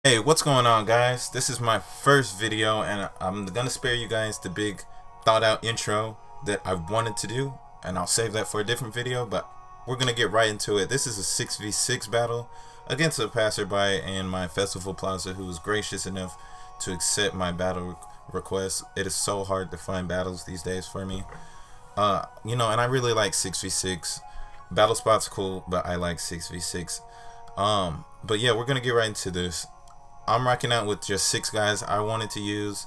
Hey, what's going on, guys? This is my first video, and I'm gonna spare you guys the big thought out intro that I wanted to do, and I'll save that for a different video, but we're gonna get right into it. This is a 6v6 battle against a passerby in my festival plaza who was gracious enough to accept my battle request. It is so hard to find battles these days for me. And I really like 6v6. Battle spot's cool, but I like 6v6. But yeah, we're gonna get right into this. I'm rocking out with just 6 guys I wanted to use.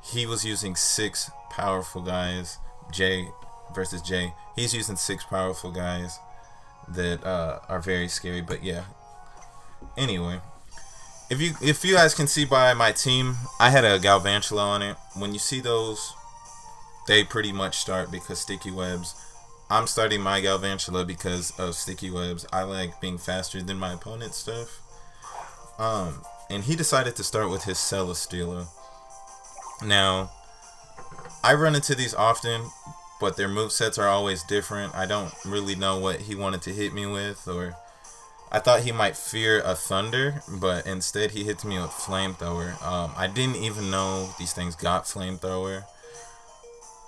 He was using 6 powerful guys. Jay versus Jay. He's using 6 powerful guys that are very scary. But yeah. Anyway, if you guys can see by my team, I had a Galvantula on it. When you see those, they pretty much start because sticky webs. I'm starting my Galvantula because of sticky webs. I like being faster than my opponent's stuff. And he decided to start with his Celesteela. Now, I run into these often, but their movesets are always different. I don't really know what he wanted to hit me with, or I thought he might fear a Thunder, but instead he hits me with Flamethrower. I didn't even know these things got Flamethrower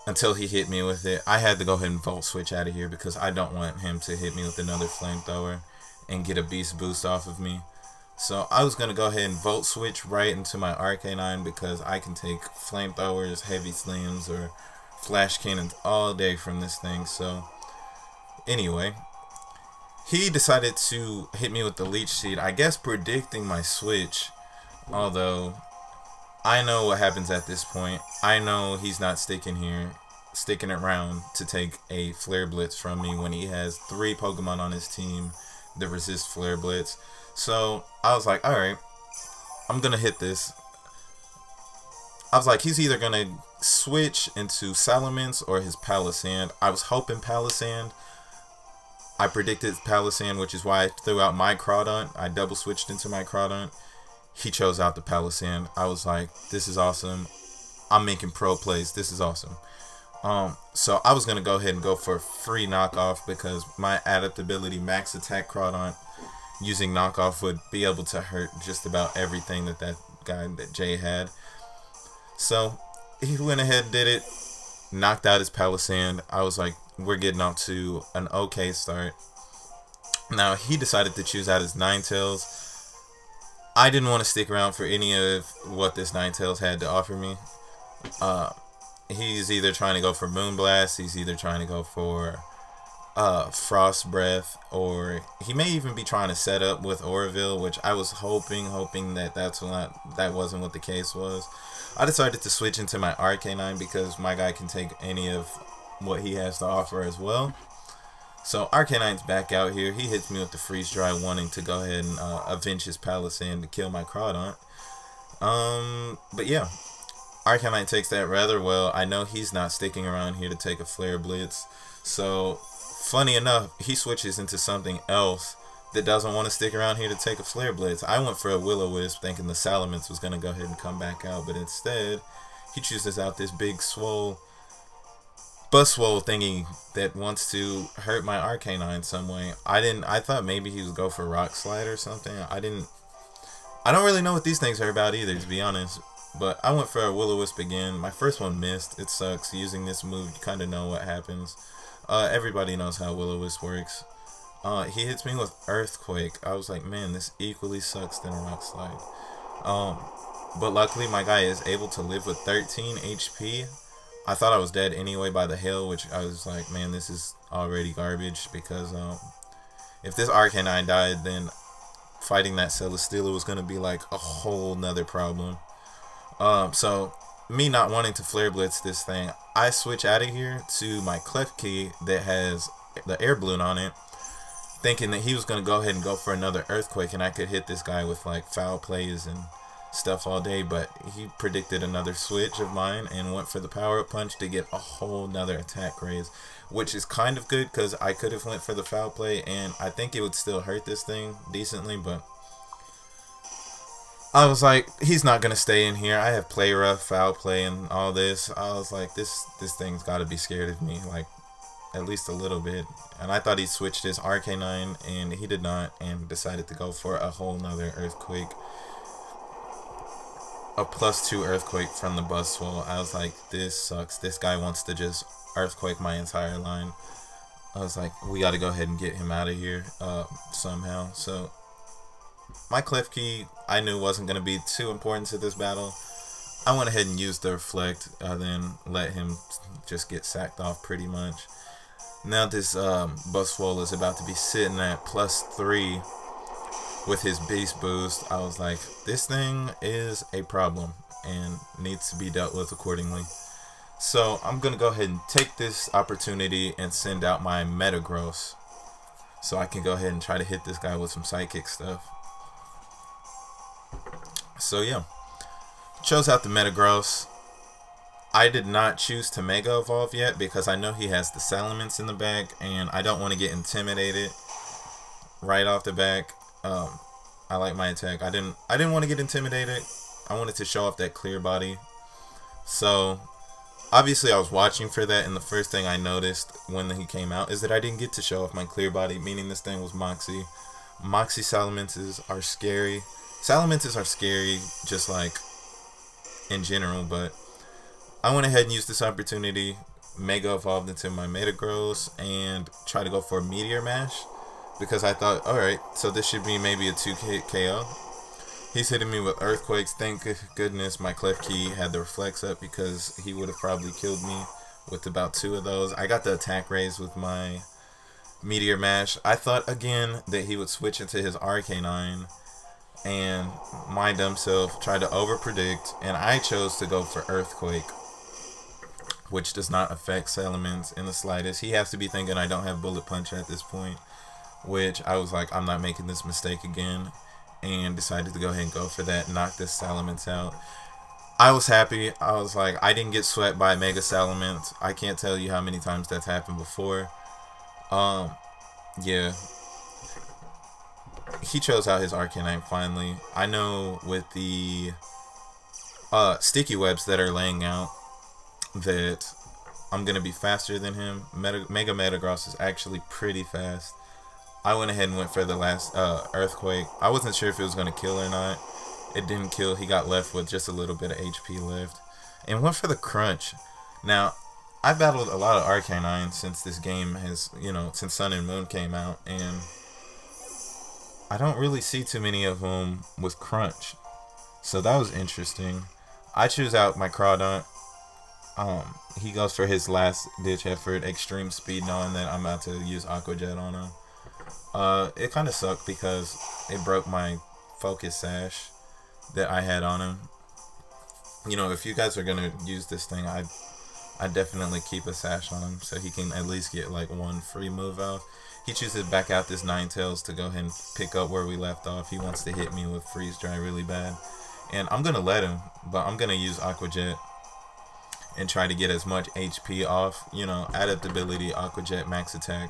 until he hit me with it. I had to go ahead and Volt Switch out of here because I don't want him to hit me with another Flamethrower and get a Beast Boost off of me. So I was going to go ahead and Volt Switch right into my Arcanine because I can take Flamethrowers, Heavy Slams, or Flash Cannons all day from this thing. So anyway, he decided to hit me with the Leech Seed, I guess predicting my switch. Although I know what happens at this point. I know he's not sticking around to take a Flare Blitz from me when he has 3 Pokemon on his team that resist Flare Blitz. So I was like, alright, I'm gonna hit this. I was like, he's either gonna switch into Salamence or his Palisand. I was hoping Palisand. I predicted Palisand, which is why I threw out my Crawdaunt. I double switched into my Crawdaunt. He chose out the Palisand. I was like, this is awesome. I'm making pro plays. This is awesome. So I was gonna go ahead and go for a free knockoff because my adaptability max attack Crawdaunt using knockoff would be able to hurt just about everything that guy that Jay had. So he went ahead and did it, knocked out his Palisand. I was like, we're getting off to an okay start. Now he decided to choose out his Ninetales. I didn't want to stick around for any of what this Ninetales had to offer me. He's either trying to go for Moonblast, he's either trying to go for Frost Breath, or he may even be trying to set up with Oroville, which I was hoping that wasn't what the case was. I decided to switch into my Arcanine because my guy can take any of what he has to offer as well. So Arcanine's back out here. He hits me with the Freeze Dry, wanting to go ahead and avenge his Palisand to kill my Crawdaunt. But yeah, Arcanine takes that rather well. I know he's not sticking around here to take a Flare Blitz, so funny enough, he switches into something else that doesn't want to stick around here to take a Flare Blitz. I went for a Will-O-Wisp thinking the Salamence was going to go ahead and come back out, but instead, he chooses out this big swole thingy that wants to hurt my Arcanine some way. I thought maybe he would go for Rock Slide or something. I don't really know what these things are about either, to be honest. But I went for a Will-O-Wisp again. My first one missed. It sucks. Using this move, you kind of know what happens. Everybody knows how Will-O-Wisp works. He hits me with Earthquake. I was like, man, this equally sucks than a Rock Slide. But luckily, my guy is able to live with 13 HP. I thought I was dead anyway by the hail, which I was like, man, this is already garbage because if this Arcanine died, then fighting that Celesteela was going to be like a whole nother problem. So me not wanting to Flare Blitz this thing, I switch out of here to my Klefki that has the Air Balloon on it, thinking that he was going to go ahead and go for another Earthquake and I could hit this guy with like foul plays and stuff all day, but he predicted another switch of mine and went for the Power-Up Punch to get a whole nother attack raise, which is kind of good because I could have went for the foul play and I think it would still hurt this thing decently, but I was like, he's not gonna stay in here. I have play rough, foul play, and all this. I was like, this thing's got to be scared of me, like at least a little bit. And I thought he switched his Arcanine, and he did not, and decided to go for a whole nother Earthquake. a +2 earthquake from the Buzzwole. I was like, this sucks. This guy wants to just earthquake my entire line. I was like, we got to go ahead and get him out of here somehow. So my Klefki I knew wasn't going to be too important to this battle. I went ahead and used the Reflect, then let him just get sacked off pretty much. Now this Buzzwole is about to be sitting at +3 with his Beast Boost. I was like, this thing is a problem and needs to be dealt with accordingly. So I'm going to go ahead and take this opportunity and send out my Metagross, so I can go ahead and try to hit this guy with some Psychic stuff. So yeah, chose out the Metagross. I did not choose to Mega Evolve yet because I know he has the Salamence in the back, and I don't want to get intimidated right off the back. I like my attack. I didn't want to get intimidated. I wanted to show off that clear body. So obviously I was watching for that, and the first thing I noticed when he came out is that I didn't get to show off my clear body, meaning this thing was Moxie. Moxie Salamences are scary. Salamences are scary just like in general, but I went ahead and used this opportunity, Mega Evolved into my Metagross, and tried to go for a Meteor Mash because I thought, alright, so this should be maybe a 2 KO. He's hitting me with Earthquakes. Thank goodness my Klefki had the Reflex up because he would have probably killed me with about 2 of those. I got the attack raise with my Meteor Mash. I thought again that he would switch into his Arcanine, and my dumb self tried to overpredict, and I chose to go for Earthquake, which does not affect Salamence in the slightest. He has to be thinking I don't have Bullet Punch at this point, which I was like, I'm not making this mistake again, and decided to go ahead and go for that, knock this Salamence out. I was happy. I was like, I didn't get swept by Mega Salamence. I can't tell you how many times that's happened before. Yeah. He chose out his Arcanine finally. I know with the sticky webs that are laying out that I'm going to be faster than him. Mega Metagross is actually pretty fast. I went ahead and went for the last Earthquake. I wasn't sure if it was going to kill or not. It didn't kill. He got left with just a little bit of HP left. And went for the Crunch. Now, I've battled a lot of Arcanine since this game has, since Sun and Moon came out. And I don't really see too many of them with Crunch. So that was interesting. I choose out my Crawdaunt. He goes for his last ditch effort, Extreme Speed, knowing that I'm about to use Aqua Jet on him. It kind of sucked because it broke my Focus Sash that I had on him. If you guys are gonna use this thing, I definitely keep a Sash on him so he can at least get like one free move off. He chooses to back out this Ninetales to go ahead and pick up where we left off. He wants to hit me with Freeze Dry really bad, and I'm gonna let him, but I'm gonna use Aqua Jet and try to get as much HP off. Adaptability, Aqua Jet, Max Attack,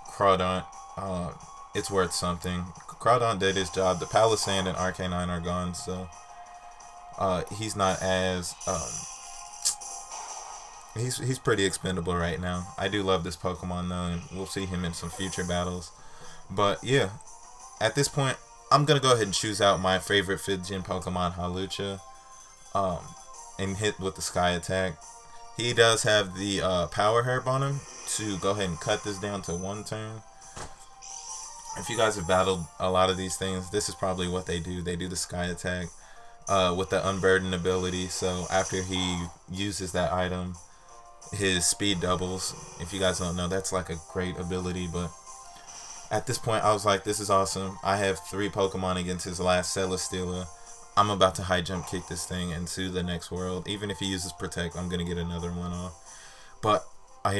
Crawdaunt. It's worth something. Crawdaunt did his job. The Palisand and Arcanine are gone, so he's not as he's pretty expendable right now. I do love this Pokemon though, and we'll see him in some future battles. But yeah, at this point, I'm gonna go ahead and choose out my favorite 5th Gen Pokemon, Hawlucha, and hit with the Sky Attack. He does have the Power Herb on him to go ahead and cut this down to 1 turn. If you guys have battled a lot of these things, this is probably what they do. They do the Sky Attack with the Unburden ability. So after he uses that item, his speed doubles. If you guys don't know, that's like a great ability. But at this point, I was like, this is awesome. I have 3 Pokemon against his last Celesteela. I'm about to high jump kick this thing into the next world. Even if he uses Protect, I'm going to get another one off. But I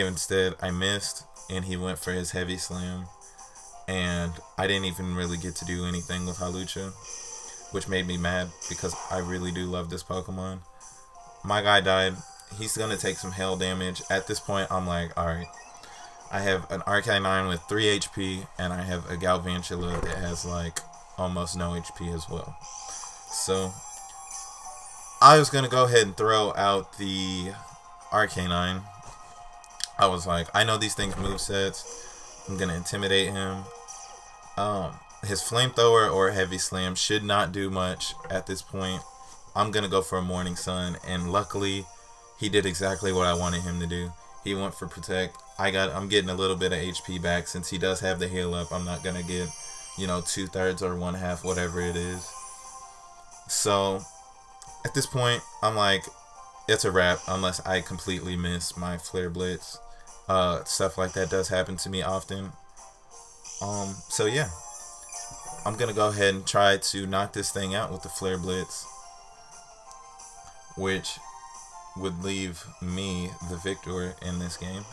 missed, and he went for his Heavy Slam. And I didn't even really get to do anything with Hawlucha, which made me mad because I really do love this Pokemon. My guy died. He's going to take some hell damage. At this point, I'm like, alright. I have an Arcanine with 3 HP, and I have a Galvantula that has like almost no HP as well. So I was going to go ahead and throw out the Arcanine. I was like, I know these things movesets. I'm going to intimidate him. His Flamethrower or Heavy Slam should not do much at this point. I'm gonna go for a Morning Sun, and luckily he did exactly what I wanted him to do. He went for Protect. I'm getting a little bit of HP back since he does have the heal up. I'm not gonna get, you know, 2/3 or 1/2, whatever it is. So at this point, I'm like, it's a wrap unless I completely miss my Flare Blitz. Stuff like that does happen to me often. So yeah, I'm gonna go ahead and try to knock this thing out with the Flare Blitz, which would leave me the victor in this game.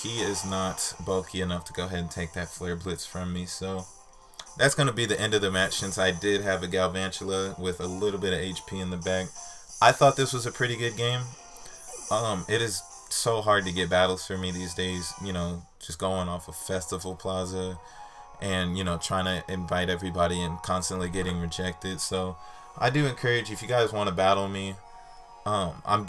He is not bulky enough to go ahead and take that Flare Blitz from me, so that's going to be the end of the match since I did have a Galvantula with a little bit of HP in the back. I thought this was a pretty good game. It is so hard to get battles for me these days, you know, just going off of Festival Plaza and, you know, trying to invite everybody and constantly getting rejected. So I do encourage, if you guys want to battle me, I'm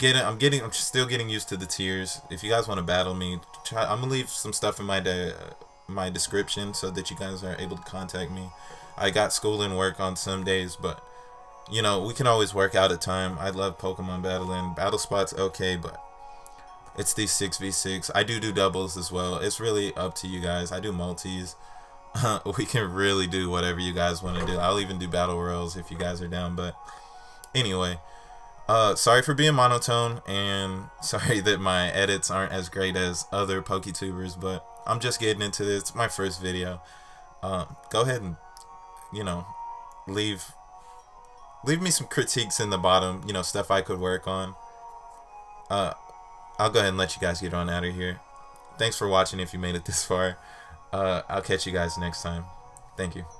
still getting used to the tiers. If you guys want to battle me, I'm gonna leave some stuff in my description so that you guys are able to contact me. I got school and work on some days, but you know, we can always work out a time. I love Pokemon battling. Battle Spot's okay, but it's these 6v6. I do doubles as well. It's really up to you guys. I do multis. We can really do whatever you guys want to do. I'll even do battle royals if you guys are down. But anyway, sorry for being monotone, and sorry that my edits aren't as great as other PokeTubers, but I'm just getting into this. It's my first video. Go ahead and, you know, leave me some critiques in the bottom, you know, stuff I could work on. I'll go ahead and let you guys get on out of here. Thanks for watching if you made it this far. I'll catch you guys next time. Thank you.